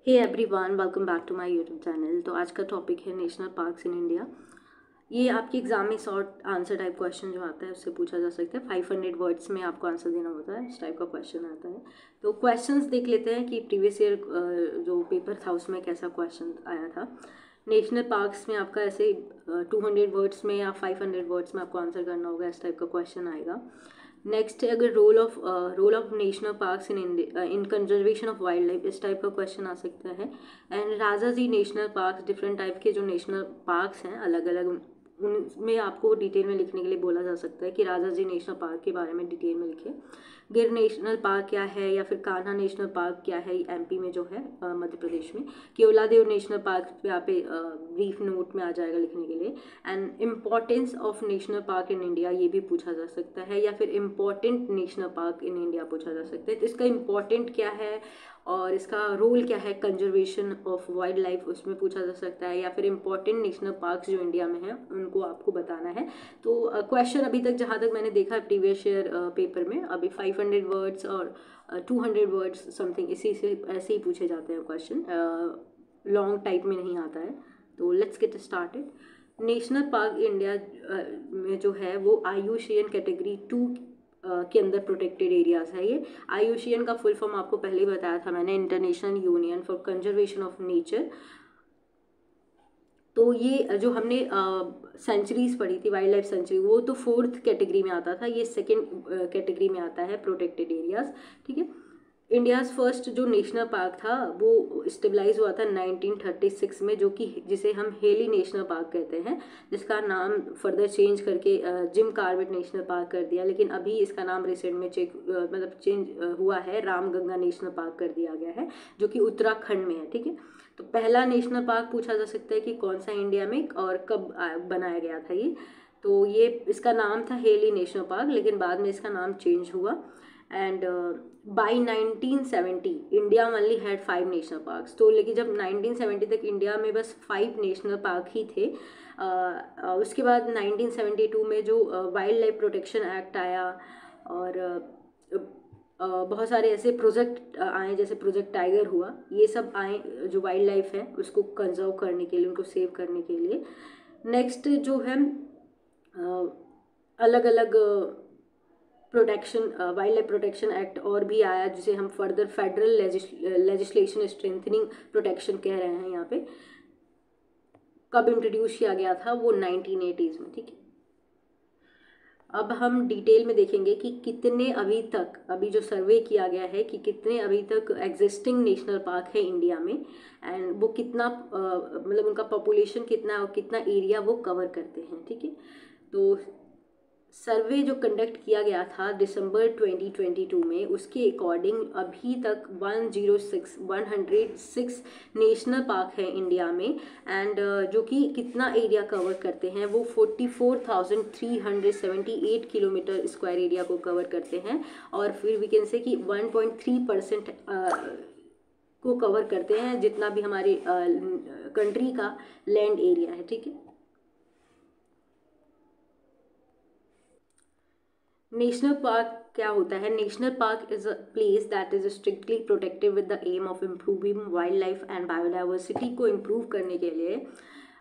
Hey everyone, welcome back to my YouTube channel. तो आज का टॉपिक है नेशनल पार्क्स इन इंडिया। ये आपके एग्जाम में शॉर्ट आंसर टाइप क्वेश्चन जो आता है उससे पूछा जा सकता है। 500 वर्ड्स में आपको आंसर देना होता है, इस टाइप का क्वेश्चन आता है। तो क्वेश्चंस देख लेते हैं कि प्रीवियस ईयर जो पेपर था उसमें कैसा क्वेश्चन आया था। नेशनल पार्क्स में आपका ऐसे 200 वर्ड्स में या 500 वर्ड्स में आपको आंसर करना होगा, इस टाइप का क्वेश्चन आएगा। नेक्स्ट है अगर role of national parks in India in conservation of wildlife, इस टाइप का क्वेश्चन आ सकता है। And Rajaji national parks, different type के जो नेशनल पार्क्स हैं अलग अलग, उनमें आपको डिटेल में लिखने के लिए बोला जा सकता है कि राजा जी नेशनल पार्क के बारे में डिटेल में लिखे। गिर नेशनल पार्क क्या है, या फिर कान्हा नेशनल पार्क क्या है एमपी में जो है, मध्य प्रदेश में। केवलादेव नेशनल पार्क पे यहाँ पे ब्रीफ नोट में आ जाएगा लिखने के लिए। And importance of national park in India, ये भी पूछा जा सकता है। या फिर important national park in India पूछा जा सकता है। तो इसका इम्पॉर्टेंट क्या है और इसका रोल क्या है कंजर्वेशन ऑफ वाइल्ड लाइफ, उसमें पूछा जा सकता है। या फिर इम्पॉर्टेंट नेशनल पार्क्स जो इंडिया में हैं उनको आपको बताना है। तो क्वेश्चन अभी तक जहाँ तक मैंने देखा प्रीवियस ईयर पेपर में, अभी 500 वर्ड्स और 200 वर्ड्स समथिंग इसी से ऐसे ही पूछे जाते हैं क्वेश्चन, लॉन्ग टाइप में नहीं आता है। तो let's get started. National park India में जो है वो IUCN कैटेगरी 2 के अंदर प्रोटेक्टेड एरियाज है। ये IUCN का फुल फॉर्म आपको पहले ही बताया था मैंने, international union for conservation of nature. तो ये जो हमने सेंचुरीज पढ़ी थी, वाइल्ड लाइफ सेंचुरी, वो तो 4th कैटेगरी में आता था, ये 2nd कैटेगरी में आता है, प्रोटेक्टेड एरियाज। ठीक है। इंडियाज़ फर्स्ट जो नेशनल पार्क था वो स्टेबलाइज हुआ था 1936 में, जो कि जिसे हम हेली नेशनल पार्क कहते हैं, जिसका नाम फर्दर चेंज करके जिम कार्बेट नेशनल पार्क कर दिया। लेकिन अभी इसका नाम रिसेंट में चेंज हुआ है, रामगंगा नेशनल पार्क कर दिया गया है, जो कि उत्तराखंड में है। ठीक है। तो पहला नेशनल पार्क पूछा जा सकता है कि कौन सा इंडिया में और कब बनाया गया था ये। तो ये इसका नाम था हेली नेशनल पार्क, लेकिन बाद में इसका नाम चेंज हुआ। And by 1970 India only had 5 national parks. तो लेकिन जब 1970 तक इंडिया में बस 5 नेशनल पार्क ही थे। उसके बाद 1972 में जो वाइल्ड लाइफ प्रोटेक्शन एक्ट आया, और बहुत सारे ऐसे प्रोजेक्ट आए, जैसे प्रोजेक्ट टाइगर हुआ, ये सब आए जो वाइल्ड लाइफ है उसको कंजर्व करने के लिए, उनको सेव करने के लिए। नेक्स्ट जो है अलग अलग protection, wild life protection act और भी आया, जिसे हम further federal legislation strengthening protection कह रहे हैं यहाँ पे। कब इंट्रोड्यूस किया गया था वो 1980s में। ठीक है। अब हम डिटेल में देखेंगे कि कितने अभी जो सर्वे किया गया है कि कितने अभी तक एग्जिस्टिंग नेशनल पार्क है इंडिया में, एंड वो कितना मतलब उनका पॉपुलेशन कितना और कितना एरिया वो कवर करते हैं। ठीक है। तो सर्वे जो कंडक्ट किया गया था दिसंबर 2022 में, उसके अकॉर्डिंग अभी तक 106 नेशनल पार्क है इंडिया में। एंड जो कि कितना एरिया कवर करते हैं वो 44,378 किलोमीटर स्क्वायर एरिया को कवर करते हैं। और फिर वी कैन से कि 1.3% को कवर करते हैं, जितना भी हमारी कंट्री का लैंड एरिया है। ठीक है। नेशनल पार्क क्या होता है? National park is a place that is strictly protected with the aim of improving wildlife and biodiversity. को इम्प्रूव करने के लिए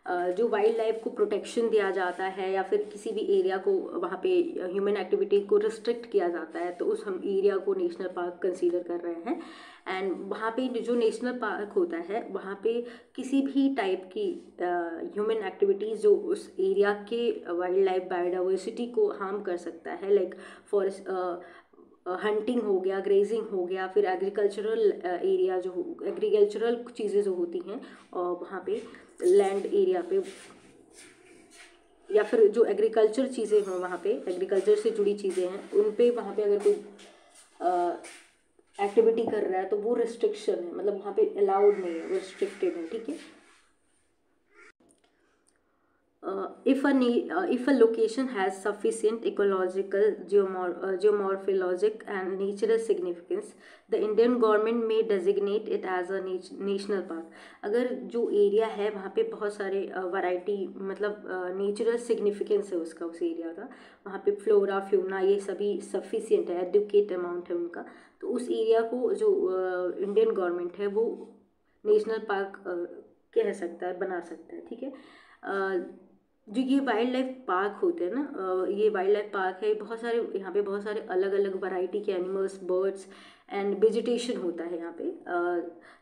जो वाइल्ड लाइफ को प्रोटेक्शन दिया जाता है, या फिर किसी भी एरिया को वहाँ पे ह्यूमन एक्टिविटी को रिस्ट्रिक्ट किया जाता है, तो उस हम एरिया को नेशनल पार्क कंसीडर कर रहे हैं। एंड वहाँ पे जो नेशनल पार्क होता है वहाँ पे किसी भी टाइप की ह्यूमन एक्टिविटीज़ जो उस एरिया के वाइल्ड लाइफ बायोडाइवर्सिटी को हार्म कर सकता है, लाइक फॉरेस्ट हंटिंग हो गया, ग्रेजिंग हो गया, फिर एग्रीकल्चरल एरिया जो एग्रीकल्चरल चीज़ें जो होती हैं और वहाँ पे लैंड एरिया पे, या फिर जो एग्रीकल्चर चीज़ें हों वहाँ पे, एग्रीकल्चर से जुड़ी चीज़ें हैं उन पे वहाँ पे अगर कोई एक्टिविटी कर रहा है तो वो रिस्ट्रिक्शन है, मतलब वहाँ पे अलाउड नहीं है, रिस्ट्रिक्टेड है। ठीक है। If a location has sufficient ecological, geomorphologic and natural significance, the Indian government may designate it as a national park. अगर जो एरिया है वहाँ पे बहुत सारे वैरायटी, मतलब नेचुरल सिग्निफिकेंस है उसका, उस एरिया का, वहाँ पे फ्लोरा फ्यूना ये सभी सफिशियंट है, एडुकेट अमाउंट है उनका, तो उस एरिया को जो इंडियन गवर्नमेंट है वो नेशनल पार्क कह सकता है, बना सकता है, ठीक है। जो ये वाइल्ड लाइफ पार्क होते हैं ना, ये वाइल्ड लाइफ पार्क है, बहुत सारे यहाँ पे बहुत सारे अलग अलग वैरायटी के एनिमल्स, बर्ड्स एंड वेजिटेशन होता है यहाँ पे।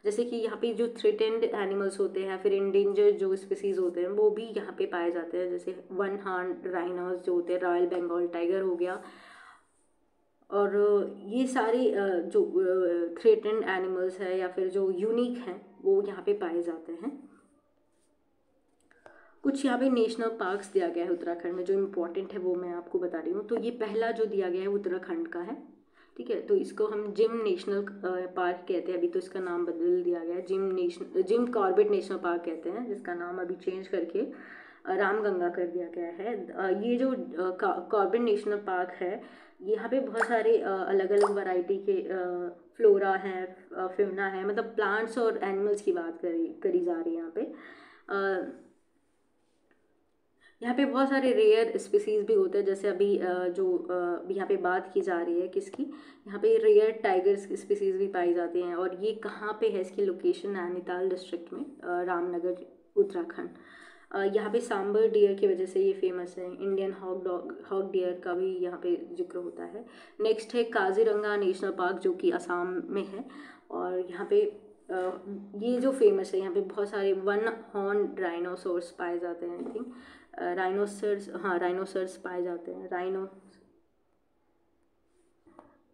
जैसे कि यहाँ पे जो थ्रेटेंड एनिमल्स होते हैं, फिर इंडेंजर जो स्पीसीज होते हैं वो भी यहाँ पे पाए जाते हैं, जैसे वन हॉर्न राइनोस जो होते हैं, रॉयल बंगाल टाइगर हो गया, और ये सारे जो थ्रेटेंड एनिमल्स है या फिर जो यूनिक हैं वो यहाँ पे पाए जाते हैं। कुछ यहाँ पे नेशनल पार्क्स दिया गया है उत्तराखंड में, जो इम्पोर्टेंट है वो मैं आपको बता रही हूँ। तो ये पहला जो दिया गया है उत्तराखंड का है, ठीक है। तो इसको हम जिम नेशनल पार्क कहते हैं, अभी तो इसका नाम बदल दिया गया है, जिम कॉर्बेट नेशनल पार्क कहते हैं, जिसका नाम अभी चेंज करके रामगंगा कर दिया गया है। ये जो कॉर्बेट नेशनल पार्क है, यहाँ पे बहुत सारे अलग अलग वैरायटी के फ्लोरा हैं, फ्यूना है, मतलब प्लांट्स और एनिमल्स की बात करी जा रही है यहाँ पे। यहाँ पे बहुत सारे रेयर स्पीसीज भी होते हैं, जैसे अभी यहाँ पे बात की जा रही है किसकी, यहाँ पे रेयर टाइगर्स स्पीसीज भी पाई जाती हैं। और ये कहाँ पे है, इसकी लोकेशन नैनीताल डिस्ट्रिक्ट में, रामनगर उत्तराखंड। यहाँ पे सांबर डियर की वजह से ये फेमस है। इंडियन हॉक डियर का भी यहाँ पे जिक्र होता है। नेक्स्ट है काजीरंगा नेशनल पार्क, जो कि असम में है, और यहाँ पे ये जो फेमस है, यहाँ पे बहुत सारे वन हॉर्न राइनोसोर्स पाए जाते हैं, आई थिंक राइनोसर्स, हाँ राइनोसर्स पाए जाते हैं।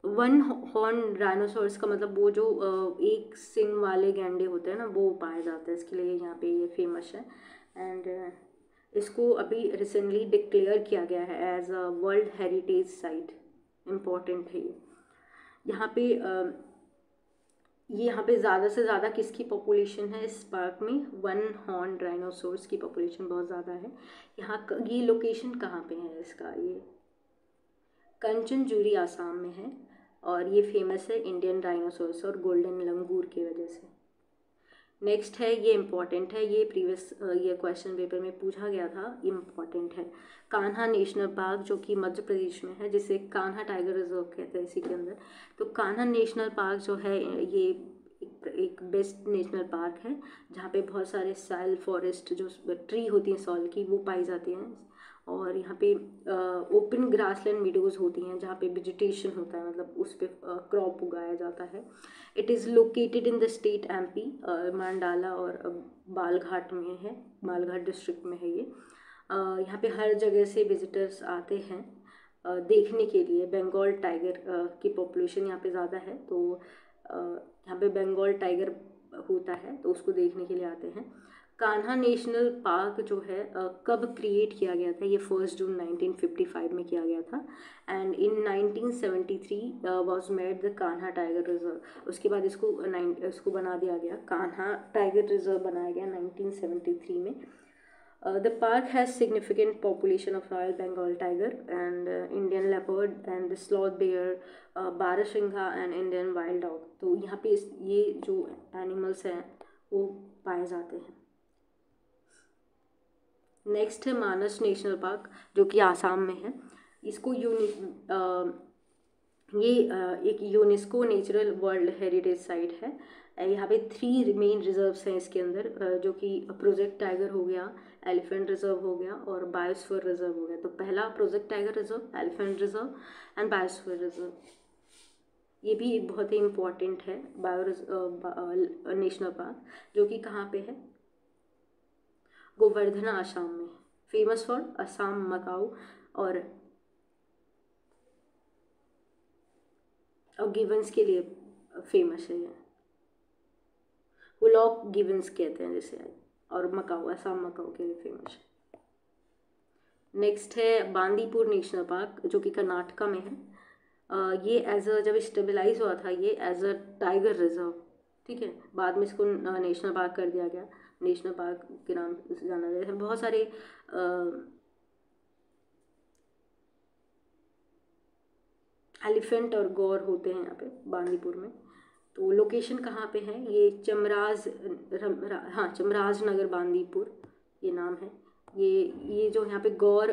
वन हॉर्न राइनोसोर्स का मतलब वो जो एक सिंग वाले गैंडे होते हैं ना, वो पाए जाते हैं, इसके लिए यहाँ पे ये फेमस है। एंड इसको अभी रिसेंटली डिक्लेयर किया गया है as a world heritage site, important है ये। यहाँ पे ज़्यादा से ज़्यादा किसकी पॉपुलेशन है इस पार्क में, वन हॉर्न राइनोसोर्स की पॉपुलेशन बहुत ज़्यादा है। ये लोकेशन कहाँ पे है इसका, ये कंचनजूरी आसाम में है, और ये फेमस है इंडियन राइनोसोर्स और गोल्डन लंगूर की वजह से। नेक्स्ट है, ये इम्पॉर्टेंट है, ये प्रीवियस ये क्वेश्चन पेपर में पूछा गया था, इम्पॉर्टेंट है। कान्हा नेशनल पार्क, जो कि मध्य प्रदेश में है, जिसे कान्हा टाइगर रिजर्व कहते हैं इसी के अंदर। तो कान्हा नेशनल पार्क जो है, ये एक बेस्ट नेशनल पार्क है, जहाँ पे बहुत सारे सॉइल फॉरेस्ट, जो ट्री होती हैं सॉइल की, वो पाई जाती हैं। और यहाँ पे ओपन ग्रासलैंड मीडोज होती हैं, जहाँ पे वेजिटेशन होता है, मतलब उस पर क्रॉप उगाया जाता है। It is located in the state MP, मांडाला और बालघाट में है, बालघाट डिस्ट्रिक्ट में है ये। यहाँ पे हर जगह से विजिटर्स आते हैं देखने के लिए। बंगाल टाइगर की पॉपुलेशन यहाँ पे ज़्यादा है, तो यहाँ पे बंगाल टाइगर होता है, तो उसको देखने के लिए आते हैं। कान्हा नेशनल पार्क जो है कब क्रिएट किया गया था, ये 1 जून 1955 में किया गया था। And in 1973 was made the Kanha tiger reserve. उसके बाद इसको बना दिया गया, कान्हा टाइगर रिजर्व बनाया गया 1973 में। The park has significant population of Royal Bengal tiger and Indian leopard and sloth bear, barasingha and Indian wild dog। तो यहाँ पे ये जो एनिमल्स हैं वो पाए जाते हैं। नेक्स्ट है मानस नेशनल पार्क, जो कि आसाम में है। इसको एक UNESCO natural world heritage site है। यहाँ पे 3 मेन रिजर्व्स हैं इसके अंदर, जो कि प्रोजेक्ट टाइगर हो गया, एलिफेंट रिजर्व हो गया और बायोस्फीयर रिजर्व हो गया। तो पहला project tiger reserve, elephant reserve and biosphere reserve, ये भी बहुत ही इम्पॉर्टेंट है। नेशनल पार्क जो कि कहाँ पे है, गोवर्धना आसाम में, फेमस फॉर असम मकाऊ और गिवंस के लिए फेमस है ये, हुलॉक गिवंस कहते हैं जिसे, और मकाऊ, असम मकाऊ के लिए फेमस है। नेक्स्ट है बांदीपुर नेशनल पार्क, जो कि कर्नाटका में है। ये जब स्टेबलाइज हुआ था ये एज अ टाइगर रिजर्व, ठीक है। बाद में इसको नेशनल पार्क कर दिया गया, नेशनल पार्क के नाम से जाना जाता है। बहुत सारे एलिफेंट और गौर होते हैं यहाँ पे बांदीपुर में। तो लोकेशन कहाँ पे है, ये चमराज नगर बांदीपुर ये नाम है। ये जो यहाँ पे गौर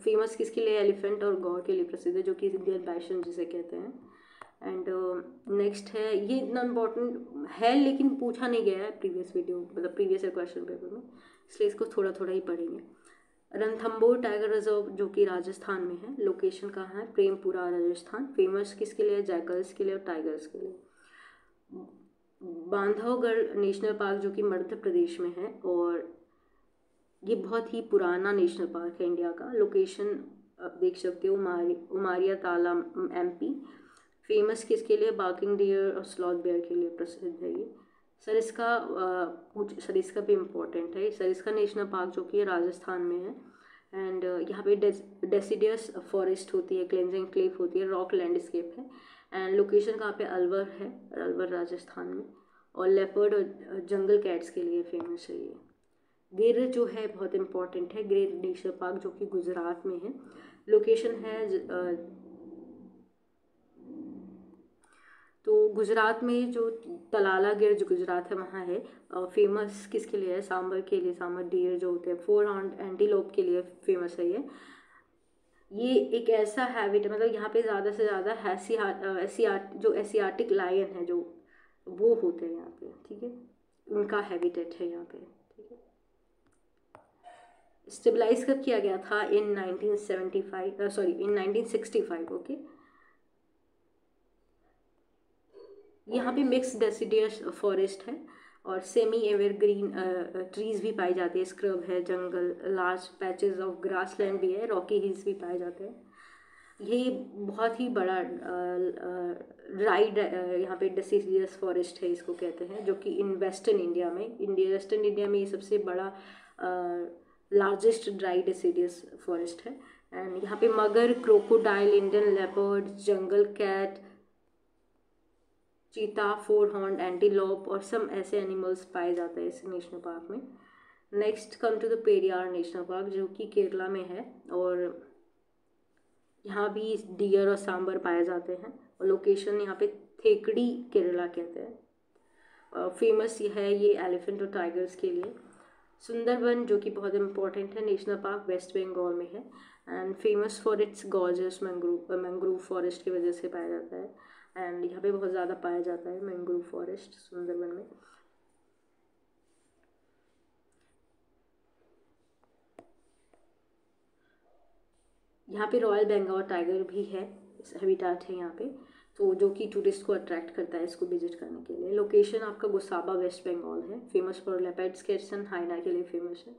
फेमस किसके लिए, एलिफेंट और गौर के लिए प्रसिद्ध है, जो कि इंडियन बाइसन जिसे कहते हैं। एंड नेक्स्ट है, ये इतना इम्पोर्टेंट है लेकिन पूछा नहीं गया है प्रीवियस वीडियो मतलब प्रीवियस क्वेश्चन पेपर में, इसलिए इसको थोड़ा थोड़ा ही पढ़ेंगे। रणथंबोर टाइगर रिजर्व जो कि राजस्थान में है, लोकेशन कहाँ है, प्रेमपुरा राजस्थान। फेमस किसके लिए, जैकल्स के लिए और टाइगर्स के लिए। बांधवगढ़ नेशनल पार्क जो कि मध्य प्रदेश में है, और ये बहुत ही पुराना नेशनल पार्क है इंडिया का। लोकेशन आप देख सकते हो, उमारिया ताला MP। फेमस किसके लिए, बार्किंग डियर और स्लॉथ बेयर के लिए प्रसिद्ध है ये। सरिस्का भी इम्पोर्टेंट है। सरिस्का नेशनल पार्क जो कि राजस्थान में है, एंड यहाँ पे डेसिडियस फॉरेस्ट होती है, क्लेंजिंग क्लिफ होती है, रॉक लैंडस्केप है। एंड लोकेशन कहाँ पे, अलवर है, अलवर राजस्थान में। और लेपर्ड और जंगल कैट्स के लिए फेमस है ये। गिर जो है बहुत इम्पॉर्टेंट है, गिर नेशनल पार्क जो कि गुजरात में है। लोकेशन है तो गुजरात में जो तलाला गिर जो गुजरात है वहाँ है। फेमस किसके लिए है, सांबर के लिए, सांबर डियर जो होते हैं, 4 हॉर्न एंटीलोप के लिए फेमस है ये एक ऐसा हैबिट है, मतलब यहाँ पे ज़्यादा से ज़्यादा जो एशियाटिक लायन है जो वो होते हैं यहाँ पे, ठीक है, उनका हैबिटेट है यहाँ पे, ठीक है। स्टेबलाइज कब किया गया था, इन 1965, ओके। यहाँ पे मिक्स डेसिडियस फॉरेस्ट है और सेमी एवरग्रीन ट्रीज भी पाई जाती है, स्क्रब है, जंगल, लार्ज पैचेस ऑफ ग्रासलैंड भी है, रॉकी हिल्स भी पाए जाते हैं। ये बहुत ही बड़ा राइड यहाँ पे डेसिडियस फॉरेस्ट है इसको कहते हैं, जो कि इन वेस्टर्न इंडिया में ये सबसे बड़ा लार्जेस्ट ड्राई डेसिडियस फॉरेस्ट है। एंड यहाँ पे मगर, crocodile, Indian leopard, jungle cat, cheetah, 4 horn antelope और सम ऐसे एनिमल्स पाए जाते हैं इस नेशनल पार्क में। Next come to the Periyar national park जो कि केरला में है, और यहाँ भी डियर और सांबर पाए जाते हैं, और लोकेशन यहाँ पे थेकड़ी केरला कहते हैं। फेमस है ये एलिफेंट और टाइगर्स के लिए। सुंदरबन जो कि बहुत इम्पोर्टेंट है नेशनल पार्क, वेस्ट बंगाल में है, and famous for its gorgeous mangrove forest की वजह से पाया जाता है। एंड यहाँ पे बहुत ज़्यादा पाया जाता है मैंग्रोव फॉरेस्ट सुंदरबन में। यहाँ पे रॉयल बंगाल टाइगर भी है, हैबिटेट है यहाँ पे, तो जो कि टूरिस्ट को अट्रैक्ट करता है इसको विजिट करने के लिए। लोकेशन आपका गोसाबा वेस्ट बंगाल है, फेमस फॉर लेपर्ड स्केट्स, हाइना के लिए फेमस है।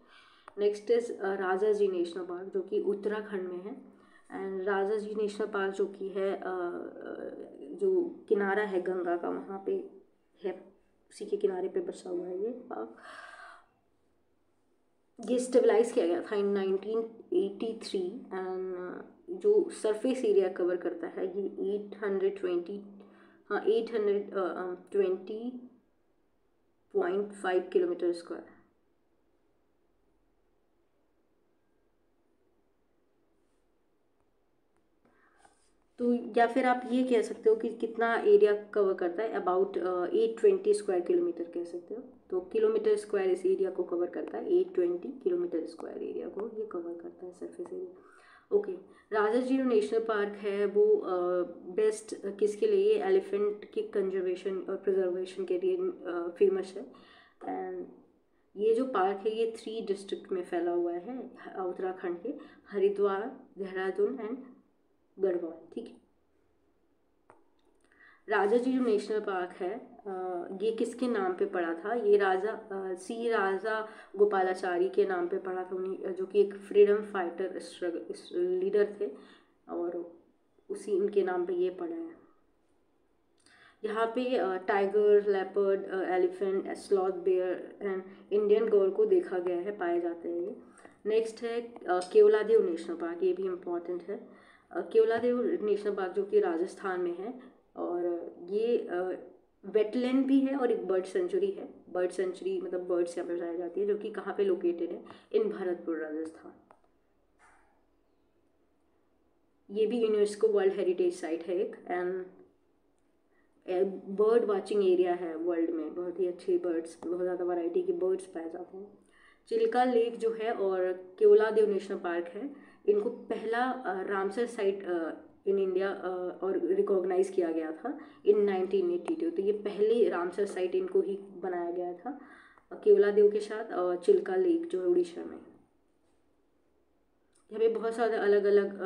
Next is Rajaji national park जो कि उत्तराखंड में है। And Rajaji national park जो कि है जो किनारा है गंगा का वहाँ पे है, उसी के किनारे पे बसा हुआ है ये पार्क। ये स्टेबलाइज किया गया था इन 1983 एंड जो सरफेस एरिया कवर करता है ये 820.5 किलोमीटर स्क्वायर। तो या फिर आप ये कह सकते हो कि कितना एरिया कवर करता है, अबाउट 820 स्क्वायर किलोमीटर कह सकते हो। तो किलोमीटर स्क्वायर इस एरिया को कवर करता है, 820 किलोमीटर स्क्वायर एरिया को ये कवर करता है सरफेस एरिया, ओके। राजा जी जो नेशनल पार्क है वो बेस्ट किसके लिए, एलिफेंट की कंजर्वेशन और प्रिजर्वेशन के लिए फेमस है। एंड ये जो पार्क है ये 3 डिस्ट्रिक्ट में फैला हुआ है उत्तराखंड के, हरिद्वार, देहरादून एंड गढ़वाल, ठीक है। राजा जी जो नेशनल पार्क है ये किसके नाम पे पड़ा था, ये राजा गोपालाचारी के नाम पे पड़ा था, उन्हीं जो कि एक फ्रीडम फाइटर लीडर थे, और उसी इनके नाम पे ये पड़ा है। यहाँ पे tiger, leopard, elephant, sloth bear and Indian gaur को देखा गया है, पाए जाते हैं ये। नेक्स्ट है केवलादेव नेशनल पार्क, ये भी इम्पॉर्टेंट है। केवलादेव नेशनल पार्क जो कि राजस्थान में है, और ये वेटलैंड भी है और एक बर्ड सेंचुरी है। बर्ड सेंचुरी मतलब बर्ड्स यहाँ पे पाई जाती है, जो कि कहाँ पे लोकेटेड है, इन भरतपुर राजस्थान। ये भी यूनेस्को वर्ल्ड हेरिटेज साइट है एक, एंड बर्ड वाचिंग एरिया है वर्ल्ड में, बहुत ही अच्छे बर्ड्स, बहुत ज़्यादा वैरायटी के बर्ड्स पाए जाते हैं। चिल्का लेक जो है और केवलादेव नेशनल पार्क है, इनको पहला रामसर साइट इन इंडिया और रिकॉग्नाइज किया गया था इन 1982। तो ये पहले रामसर साइट इनको ही बनाया गया था केवलादेव के साथ, चिल्का लेक जो है उड़ीसा में। यहाँ पे बहुत सारे अलग अलग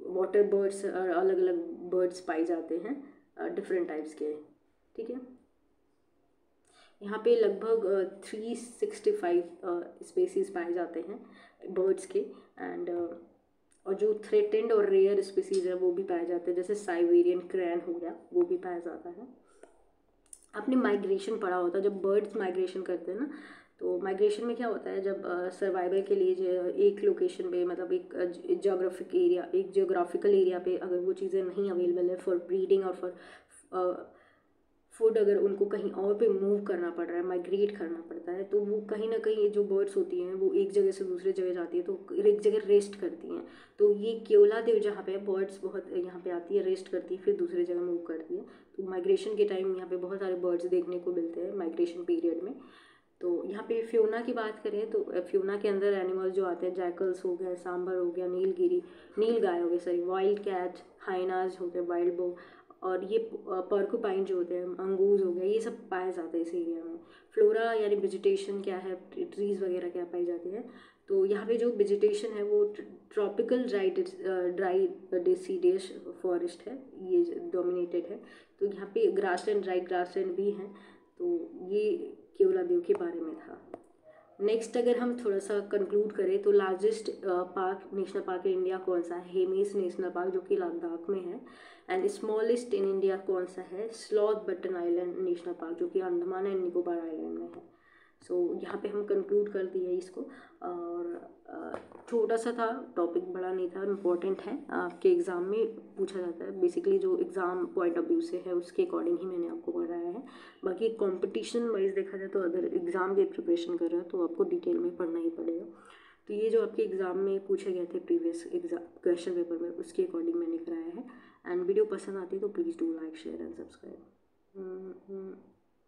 वाटर बर्ड्स और अलग अलग बर्ड्स पाए जाते हैं डिफरेंट टाइप्स के, ठीक है। यहाँ पे लगभग 365 स्पेसीज पाए जाते हैं बर्ड्स के, एंड और जो थ्रेटेंड और रेयर स्पीसीज है वो भी पाए जाते हैं, जैसे साइबेरियन क्रैन हो गया, वो भी पाया जाता है। आपने माइग्रेशन पढ़ा होता है, जब बर्ड्स माइग्रेशन करते हैं ना, तो माइग्रेशन में क्या होता है, जब सर्वाइवल के लिए जो एक लोकेशन पे, मतलब एक जियोग्राफिकल एरिया पे अगर वो चीज़ें नहीं अवेलेबल है फॉर ब्रीडिंग और फॉर फूड, अगर उनको कहीं और पे मूव करना पड़ रहा है, माइग्रेट करना पड़ता है, तो वो कहीं ना कहीं जो बर्ड्स होती हैं वो एक जगह से दूसरे जगह जाती है, तो एक जगह रेस्ट करती हैं। तो ये केवलादेव जहाँ पे बर्ड्स बहुत यहाँ पे आती है, रेस्ट करती है, फिर दूसरी जगह मूव करती है। तो माइग्रेशन के टाइम यहाँ पे बहुत सारे बर्ड्स देखने को मिलते हैं माइग्रेशन पीरियड में। तो यहाँ पे फ्योना की बात करें तो फ्योना के अंदर एनिमल्स जो आते हैं, जैकल्स हो गए, सांबर हो गया, नील गाय हो गई, सॉरी वाइल्ड कैट, हाइनाज हो गए, वाइल्ड बो, और ये पर्कुपाइन जो होते हैं, अंगूर हो गया, ये सब पाए जाते हैं इस एरिया में। फ्लोरा यानी वेजिटेशन क्या है, ट्रीज़ वगैरह क्या पाई जाती है। तो यहाँ पे जो वेजिटेशन है वो ट्रॉपिकल ड्राई डेसीडियस फॉरेस्ट है, ये डोमिनेटेड है। तो यहाँ पे ग्रासलैंड, ड्राई ग्रासलैंड भी हैं। तो ये केवलादेव के बारे में था। नेक्स्ट अगर हम थोड़ा सा कंक्लूड करें तो largest park, national park in India कौन सा है, हेमिस नेशनल पार्क जो कि लद्दाख में है। एंड स्मॉलेस्ट इन इंडिया कौन सा है, sloth button island national park जो कि अंडमान एंड निकोबार आइलैंड में है। सो यहाँ पे हम कंक्लूड कर दिए इसको, और छोटा सा था टॉपिक, बड़ा नहीं था, इम्पोर्टेंट है, आपके एग्ज़ाम में पूछा जाता है। बेसिकली जो एग्ज़ाम पॉइंट ऑफ व्यू से है उसके अकॉर्डिंग ही मैंने आपको पढ़ाया है। बाकी कंपटीशन वाइज देखा जाए तो अगर एग्ज़ाम की प्रिपरेशन कर रहे हो तो आपको डिटेल में पढ़ना ही पड़ेगा। तो ये जो आपके एग्ज़ाम में पूछे गए थे प्रीवियस एग्जाम क्वेश्चन पेपर में, उसके अकॉर्डिंग मैंने कराया है। एंड वीडियो पसंद आती है तो please do like, share and subscribe.